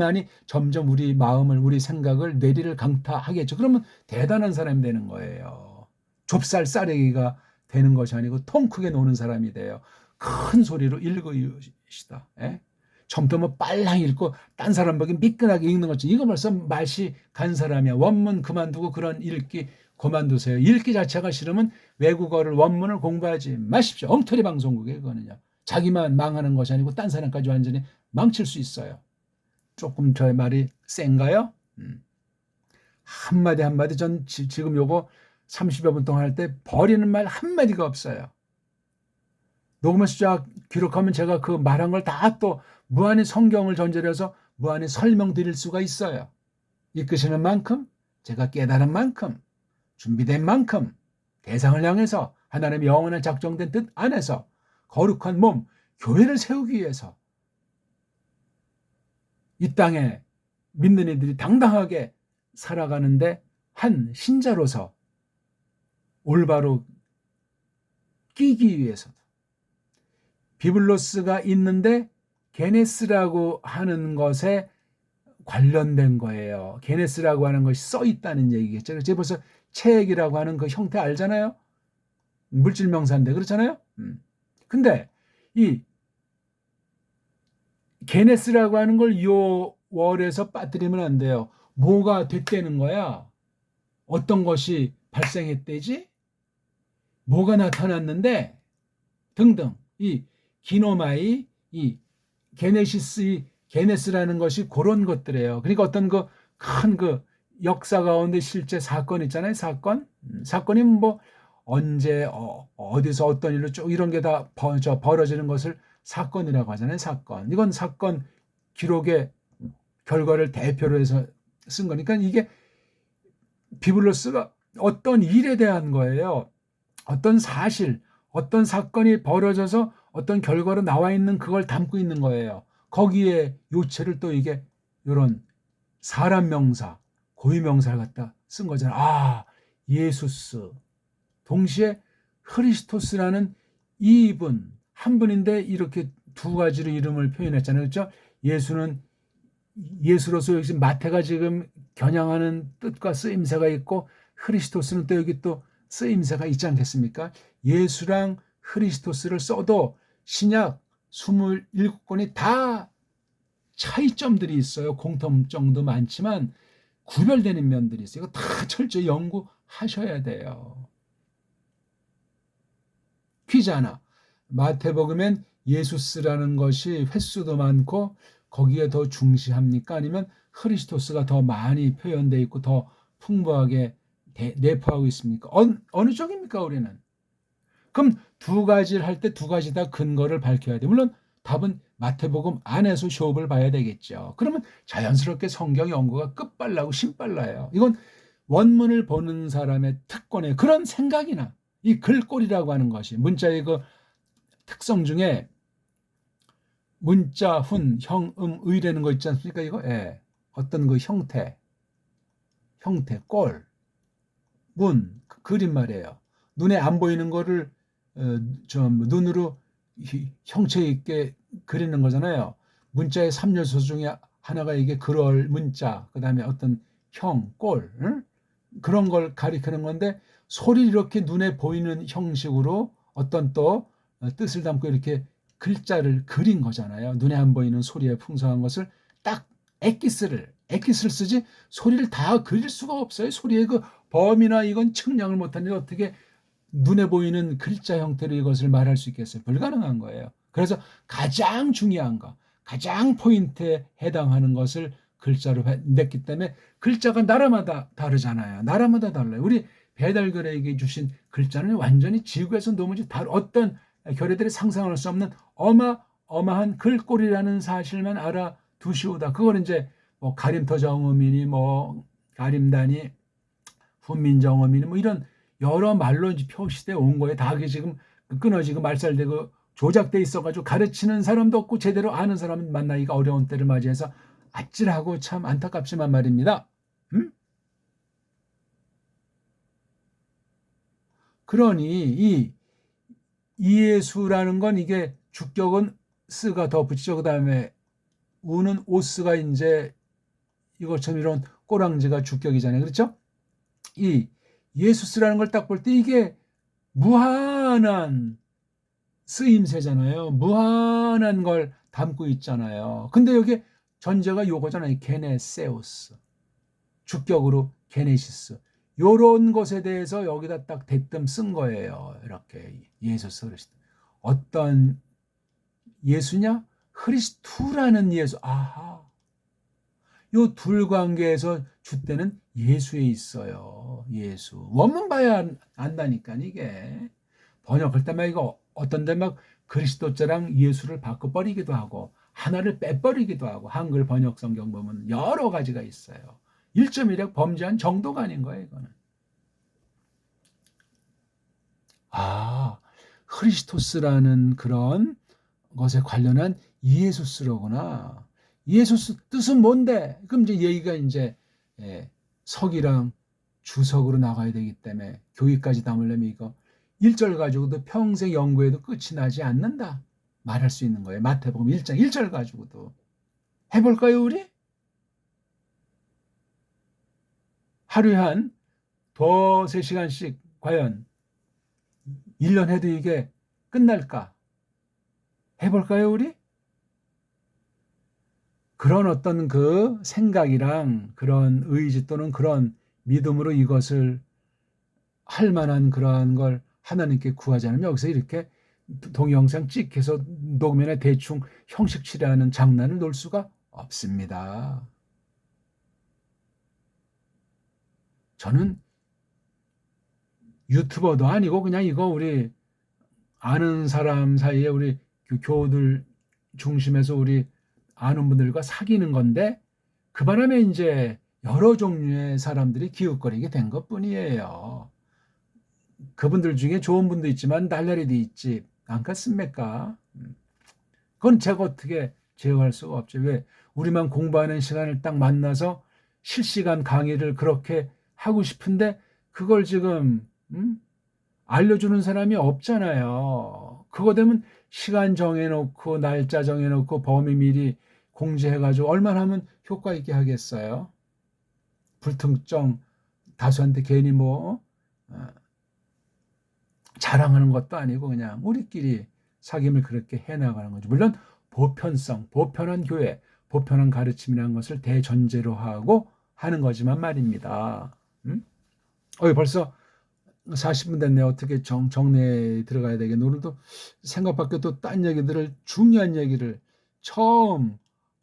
점점 우리 마음을, 우리 생각을, 뇌리를 강타하겠죠. 그러면 대단한 사람이 되는 거예요. 좁쌀 싸레기가 되는 것이 아니고 통 크게 노는 사람이 돼요. 큰 소리로 읽으시다. 처음부터 뭐 빨랑 읽고 딴 사람 보기 미끈하게 읽는 거지. 이거 벌써 맛이 간 사람이야. 원문 그만두고 그런 읽기 그만두세요. 읽기 자체가 싫으면 외국어를, 원문을 공부하지 마십시오. 엉터리 방송국에 그거는요. 자기만 망하는 것이 아니고 딴 사람까지 완전히 망칠 수 있어요. 조금 저의 말이 센가요? 한마디 전 지금 요거 30여 분 동안 할 때 버리는 말 한마디가 없어요. 녹음해서 쫙 기록하면 제가 그 말한 걸 다 또 무한히 성경을 전제로 해서 무한히 설명드릴 수가 있어요. 이끄시는 만큼, 제가 깨달은 만큼, 준비된 만큼 대상을 향해서 하나님의 영원한 작정된 뜻 안에서 거룩한 몸, 교회를 세우기 위해서 이 땅에 믿는 이들이 당당하게 살아가는데 한 신자로서 올바로 끼기 위해서도 비블로스가 있는데 게네스라고 하는 것에 관련된 거예요. 게네스라고 하는 것이 써 있다는 얘기겠죠. 제가 벌써 책이라고 하는 그 형태 알잖아요. 물질 명사인데 그렇잖아요. 근데 이 게네스라고 하는 걸 요 월에서 빠뜨리면 안 돼요. 뭐가 됐다는 거야? 어떤 것이 발생했대지? 뭐가 나타났는데? 등등. 이 기노마이, 이 게네시스, 이 게네스라는 것이 그런 것들이에요. 그러니까 어떤 그 큰 그 역사 가운데 실제 사건 있잖아요. 사건이 뭐 언제 어디서 어떤 일로 쭉 이런 게 다 벌어지는 것을 사건이라고 하잖아요. 사건. 이건 사건 기록에 결과를 대표로 해서 쓴 거니까 이게 비블로스가 어떤 일에 대한 거예요. 어떤 사실, 어떤 사건이 벌어져서 어떤 결과로 나와 있는 그걸 담고 있는 거예요. 거기에 요체를 또 이게 이런 사람 명사, 고유 명사를 갖다 쓴 거잖아요. 아, 예수스. 동시에 크리스토스라는 이분, 한 분인데 이렇게 두 가지로 이름을 표현했잖아요. 그렇죠? 예수는 예수로서 여기 마태가 지금 겨냥하는 뜻과 쓰임새가 있고 크리스토스는 또 여기 또 쓰임새가 있지 않겠습니까? 예수랑 크리스토스를 써도 신약 27권이 다 차이점들이 있어요. 공통점도 많지만 구별되는 면들이 있어요. 이거 다 철저히 연구하셔야 돼요. 퀴즈 하나. 마태복음엔 예수스라는 것이 횟수도 많고 거기에 더 중시합니까? 아니면 크리스토스가 더 많이 표현되어 있고 더 풍부하게 내포하고 있습니까? 어느 쪽입니까, 우리는? 그럼 두 가지를 할 때 두 가지 다 근거를 밝혀야 돼. 물론 답은 마태복음 안에서 쇼업을 봐야 되겠죠. 그러면 자연스럽게 성경 연구가 끝발라고 신발라요. 이건 원문을 보는 사람의 특권의 그런 생각이나 이 글꼴이라고 하는 것이 문자의 그 특성 중에 문자, 훈, 형, 의라는 거 있지 않습니까? 이거 예. 어떤 그 형태, 꼴, 문, 그림 말이에요. 눈에 안 보이는 거를 좀 눈으로 형체 있게 그리는 거잖아요. 문자의 3요소 중에 하나가 이게 그럴 문자, 그 다음에 어떤 형, 꼴, 응? 그런 걸 가리키는 건데 소리 이렇게 눈에 보이는 형식으로 어떤 또 뜻을 담고 이렇게 글자를 그린 거잖아요. 눈에 안 보이는 소리에 풍성한 것을 딱 엑기스를 쓰지 소리를 다 그릴 수가 없어요. 소리의 그 범위나 이건 측량을 못하는데 어떻게 눈에 보이는 글자 형태로 이것을 말할 수 있겠어요? 불가능한 거예요. 그래서 가장 중요한 거, 가장 포인트에 해당하는 것을 글자로 냈기 때문에 글자가 나라마다 다르잖아요. 나라마다 달라요. 우리 배달결에게 주신 글자는 완전히 지구에서 너무지 어떤 결의들이 상상할 수 없는 어마어마한 글꼴이라는 사실만 알아두시오다. 그걸 이제 뭐 가림터 정음이니 뭐 가림단이 훈민 정음이니 뭐 이런 여러 말로 표시되어 온 거예요. 다 그게 지금 끊어지고 말살되고 조작돼 있어가지고 가르치는 사람도 없고 제대로 아는 사람은 만나기가 어려운 때를 맞이해서 아찔하고 참 안타깝지만 말입니다. 그러니 이 이예수라는 건 이게 주격은 스가 더 붙이죠. 그 다음에 우는 오스가 이제 이것처럼 이런 꼬랑지가 주격이잖아요. 그렇죠? 이 예수스라는 걸 딱 볼 때 이게 무한한 쓰임새잖아요. 무한한 걸 담고 있잖아요. 근데 여기 전제가 요거잖아요. 게네세우스. 주격으로 게네시스. 요런 것에 대해서 여기다 딱 대뜸 쓴 거예요. 이렇게 예수스 그리스도. 어떤 예수냐? 크리스투라는 예수. 아하. 요 둘 관계에서 주때는 예수에 있어요. 예수. 원문 봐야 안다니까 이게. 번역할 때만 이거 어떤 데 막 그리스도자랑 예수를 바꿔버리기도 하고 하나를 빼버리기도 하고 한글 번역 성경 보면 여러 가지가 있어요. 1.1획 범죄한 정도가 아닌 거예요. 이거는. 아, 크리스토스라는 그런 것에 관련한 예수스로구나. 예수스 뜻은 뭔데? 그럼 이제 얘기가 이제 석이랑 주석으로 나가야 되기 때문에 교육까지 담으려면 이거 1절 가지고도 평생 연구해도 끝이 나지 않는다. 말할 수 있는 거예요. 마태복음 1장 1절 가지고도. 해볼까요, 우리? 하루에 한 두세 시간씩 과연 1년 해도 이게 끝날까? 해볼까요, 우리? 그런 어떤 그 생각이랑 그런 의지 또는 그런 믿음으로 이것을 할 만한 그러한 걸 하나님께 구하지 않으면 여기서 이렇게 동영상 찍혀서 녹음에나 대충 형식 칠하는 장난을 놓을 수가 없습니다. 저는 유튜버도 아니고 그냥 이거 우리 아는 사람 사이에 우리 교우들 중심에서 우리 아는 분들과 사귀는 건데 그 바람에 이제 여러 종류의 사람들이 기웃거리게 된 것뿐이에요. 그분들 중에 좋은 분도 있지만 날라리도 있지 않겠습니까? 그건 제가 어떻게 제어할 수가 없죠. 왜 우리만 공부하는 시간을 딱 만나서 실시간 강의를 그렇게 하고 싶은데 그걸 지금 알려주는 사람이 없잖아요. 그거 되면 시간 정해놓고 날짜 정해놓고 범위 미리 공지해가지고 얼마나 하면 효과 있게 하겠어요. 불특정 다수한테 괜히 뭐 자랑하는 것도 아니고 그냥 우리끼리 사귐을 그렇게 해나가는 거죠. 물론 보편성, 보편한 교회, 보편한 가르침이라는 것을 대전제로 하고 하는 거지만 말입니다. 벌써 40분 됐네요. 어떻게 정리에 들어가야 되겠네. 오늘도 생각밖에 또 딴 얘기들을 중요한 얘기를 처음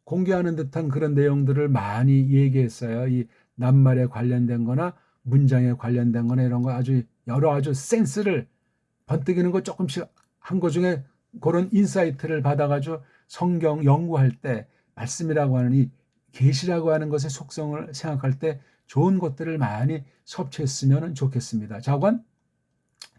공개하는 듯한 그런 내용들을 많이 얘기했어요. 이 낱말에 관련된 거나 문장에 관련된 거나 이런 거 아주 여러 아주 센스를 번뜩이는 거 조금씩 한 거 중에 그런 인사이트를 받아가지고 성경 연구할 때 말씀이라고 하는 이 계시라고 하는 것의 속성을 생각할 때 좋은 것들을 많이 섭취했으면 좋겠습니다. 자관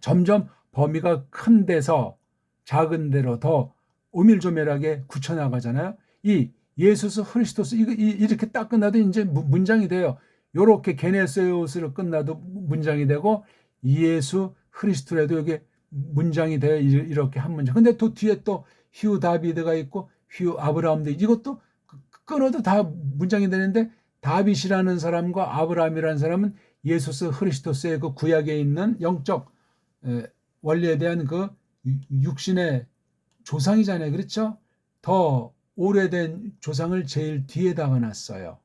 점점 범위가 큰 데서 작은 데로 더 오밀조밀하게 굳혀나가잖아요. 이 예수스 크리스토스 이렇게 딱 끝나도 이제 문장이 돼요. 요렇게 게네세우스로 끝나도 문장이 되고 예수 크리스토라도 이게 문장이 돼요. 이렇게 한 문장. 근데 또 뒤에 또 휴 다비드가 있고 휴 아브라함도 이것도 끊어도 다 문장이 되는데 다윗이라는 사람과 아브라함이라는 사람은 예수스 크리스토스의 그 구약에 있는 영적 원리에 대한 그 육신의 조상이잖아요. 그렇죠? 더 오래된 조상을 제일 뒤에다가 놨어요.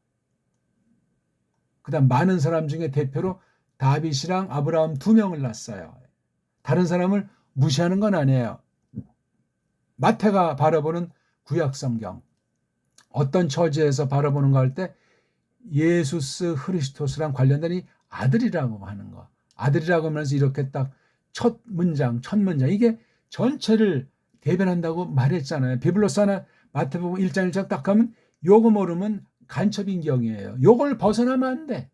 그다음 많은 사람 중에 대표로 다윗이랑 아브라함 두 명을 놨어요. 다른 사람을 무시하는 건 아니에요. 마태가 바라보는 구약 성경 어떤 처지에서 바라보는가 할 때 예수스 크리스토스랑 관련된 이 아들이라고 하는 거. 아들이라고 하면서 이렇게 딱 첫 문장 이게 전체를 대변한다고 말했잖아요. 비블로스 하나 마태복음 1장 1장 딱 가면 요거 모르면 간첩인경이에요. 요걸 벗어나면 안 돼.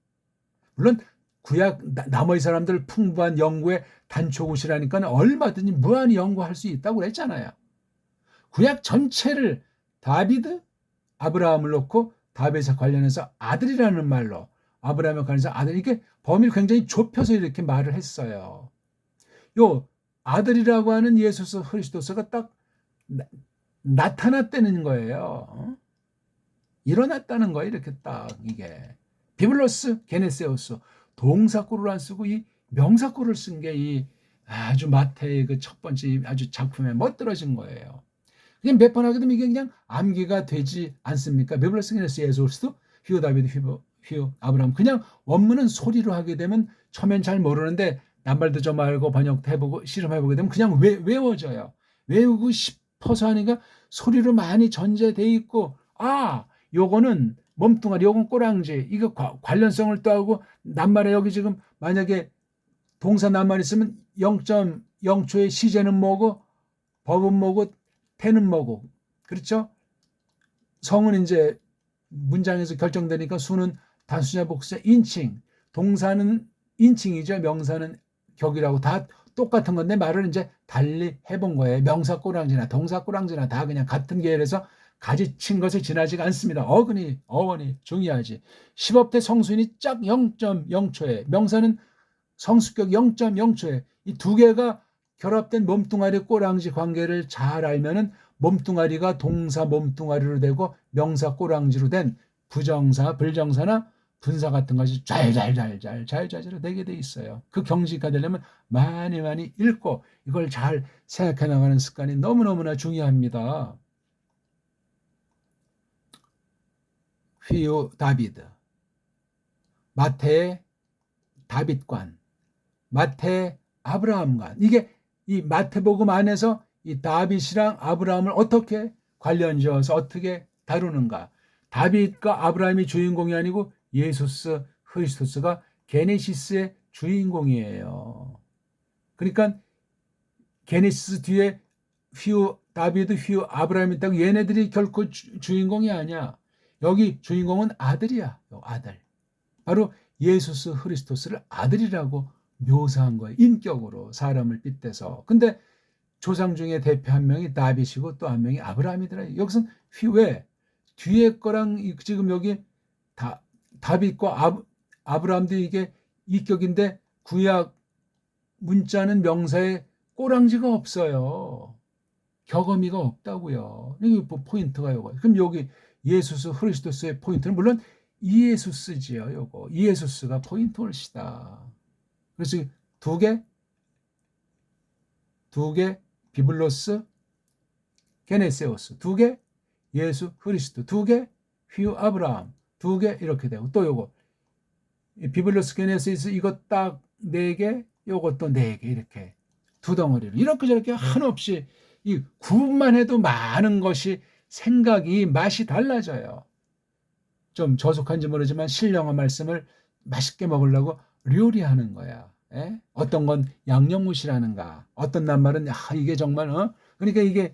물론 구약 나머지 사람들 풍부한 연구의 단초구시라니까 얼마든지 무한히 연구할 수 있다고 그랬잖아요. 구약 전체를 다비드, 아브라함을 놓고 다윗에 관련해서 아들이라는 말로 아브라함에 관해서 아들 이렇게 범위를 굉장히 좁혀서 이렇게 말을 했어요. 요 아들이라고 하는 예수스 크리스토스가 딱 나타났다는 거예요. 일어났다는 거예요. 이렇게 딱 이게 비블로스 게네세우스 동사구를 안 쓰고 이 명사구를 쓴 게 이 아주 마태의 그 첫 번째 아주 작품에 멋들어진 거예요. 그냥 몇 번 하게 되면 이게 그냥 암기가 되지 않습니까? 비블로스 게네세우스 휴 다비드 휴 아브라함 그냥 원문은 소리로 하게 되면 처음엔 잘 모르는데 낱말도 좀 알고 번역도 해보고 실험해보게 되면 그냥 외워져요. 외우고 싶어서 하니까 소리로 많이 전제돼 있고 요거는 몸뚱아리 요건 꼬랑지 이거 관련성을 또 하고 낱말에 여기 지금 만약에 동사 낱말 있으면 0.0초의 시제는 뭐고 법은 뭐고 태는 뭐고 그렇죠? 성은 이제 문장에서 결정되니까 수는 단수냐 복수냐 인칭 동사는 인칭이죠. 명사는 격이라고 다 똑같은 건데 말을 이제 달리 해본 거예요. 명사 꼬랑지나 동사 꼬랑지나 다 그냥 같은 계열에서 가지친 것을 지나지가 않습니다. 어원이 중요하지. 10업 대 성수인이 짝 0.0초에 명사는 성수격 0.0초에 이 두 개가 결합된 몸뚱아리 꼬랑지 관계를 잘 알면은 몸뚱아리가 동사 몸뚱아리로 되고 명사 꼬랑지로 된 부정사, 불정사나 분사 같은 것이 잘자로 되게 돼 있어요. 그 경지가 되려면 많이 읽고 이걸 잘 생각해 나가는 습관이 너무너무나 중요합니다. 휘유 다비드, 마태의 다윗관, 마태의 아브라함관. 이게 이 마태복음 안에서 이 다윗이랑 아브라함을 어떻게 관련지어서 어떻게 다루는가. 다윗과 아브라함이 주인공이 아니고 예수스 크리스토스가 게네시스의 주인공이에요. 그러니까 게네시스 뒤에 다비드 아브라함이 있다고 얘네들이 결코 주인공이 아니야. 여기 주인공은 아들이야. 아들. 바로 예수스 그리스도스를 아들이라고 묘사한 거예요. 인격으로 사람을 빗대서. 근데 조상 중에 대표 한 명이 다윗이고 또 한 명이 아브라함이더라. 여기서는 왜 뒤에 거랑 지금 여기 다윗과 아브라함도 이게 이격인데 구약 문자는 명사에 꼬랑지가 없어요. 격언미가 없다고요. 이게 포인트가 요거. 그럼 여기 예수스 그리스도스의 포인트는 물론 이예수스지요. 요거 이예수스가 포인트 올시다. 그래서 두 개 비블로스 게네세오스, 두 개 예수 그리스도, 두 개 휘우 아브라함, 두 개 이렇게 되고 또 요거 비블로스 게네세오스 이거 딱 네 개, 요거 또 네 개 이렇게 두 덩어리로 이렇게 저렇게 한없이 이 구분만 해도 많은 것이 생각이 맛이 달라져요. 좀 저속한지 모르지만 신령한 말씀을 맛있게 먹으려고 요리하는 거야. 예? 어떤 건 양념무시라는가, 어떤 낱말은 이게 정말 그러니까 이게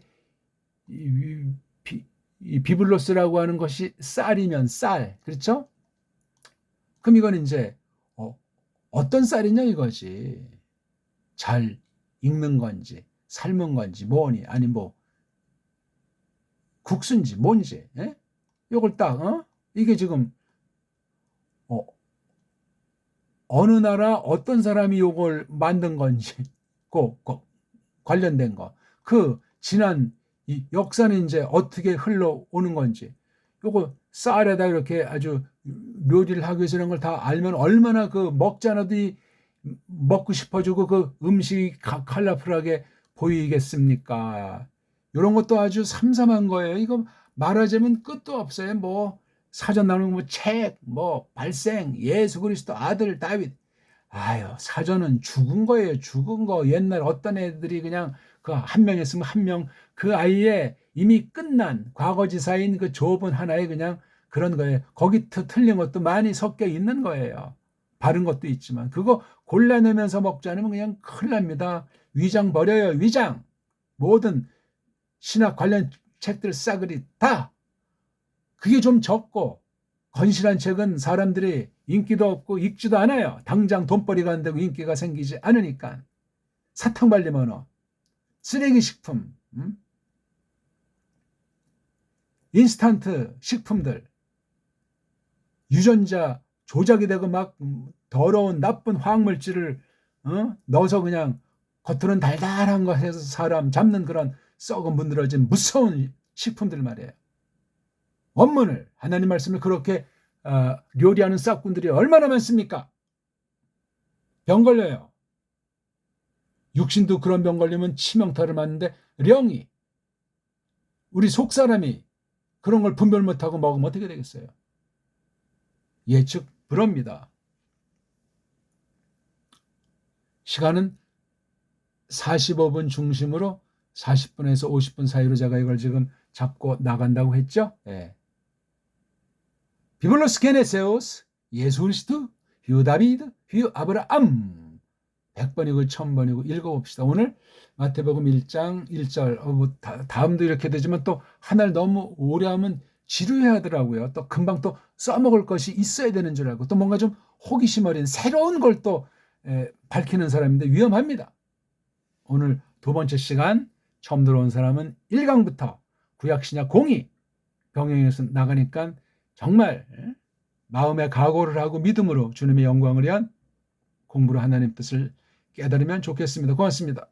이 비블로스라고 하는 것이 쌀이면 쌀, 그렇죠? 그럼 이건 이제 어떤 쌀이냐 이거지. 잘 익는 건지 삶은 건지 뭐니 아니 뭐 국수인지 뭔지 요걸 딱 이게 지금 어느 나라 어떤 사람이 요걸 만든 건지 관련된 거 그 지난 이 역사는 이제 어떻게 흘러오는 건지 요거 쌀에다 이렇게 아주 요리를 하기 위해서 이런 걸 다 알면 얼마나 그 먹지 않아도 먹고 싶어지고 그 음식이 컬러풀하게 보이겠습니까? 이런 것도 아주 삼삼한 거예요. 이거 말하자면 끝도 없어요. 뭐 사전 나오는 뭐 책, 뭐 발생, 예수 그리스도 아들 다윗. 아유, 사전은 죽은 거예요. 죽은 거. 옛날 어떤 애들이 그냥 그 한 명 있으면 한 명 그 아이의 이미 끝난 과거지사인 그 조본 하나에 그냥 그런 거예요. 거기 틀린 것도 많이 섞여 있는 거예요. 바른 것도 있지만 그거 골라내면서 먹지 않으면 그냥 큰일 납니다. 위장 버려요. 위장. 모든 신학 관련 책들 싸그리 다. 그게 좀 적고 건실한 책은 사람들이 인기도 없고 읽지도 않아요. 당장 돈벌이가 안 되고 인기가 생기지 않으니까. 사탕 발림 언어, 쓰레기 식품, 인스턴트 식품들, 유전자 조작이 되고 막 더러운 나쁜 화학물질을 넣어서 그냥 겉으로는 달달한 거 해서 사람 잡는 그런 썩은 문드러진 무서운 식품들 말이에요. 원문을 하나님 말씀을 그렇게 요리하는 싹꾼들이 얼마나 많습니까? 병 걸려요. 육신도 그런 병 걸리면 치명타를 맞는데 령이 우리 속사람이 그런 걸 분별 못하고 먹으면 어떻게 되겠어요? 예측 불허입니다. 시간은 45분 중심으로 40분에서 50분 사이로 제가 이걸 지금 잡고 나간다고 했죠? 네. 비블로스 게네세오스, 예수 그리스도, 휘우 다비드, 휘우 아브라함 100번이고 1000번이고 읽어봅시다. 오늘 마태복음 1장 1절 뭐 다음도 이렇게 되지만 또 하나를 너무 오래 하면 지루해 하더라고요. 또 금방 또 써먹을 것이 있어야 되는 줄 알고 또 뭔가 좀 호기심 어린 새로운 걸 또 밝히는 사람인데 위험합니다. 오늘 두 번째 시간 처음 들어온 사람은 1강부터 구약신약 공의 병행해서 나가니까 정말 마음의 각오를 하고 믿음으로 주님의 영광을 위한 공부로 하나님 뜻을 깨달으면 좋겠습니다. 고맙습니다.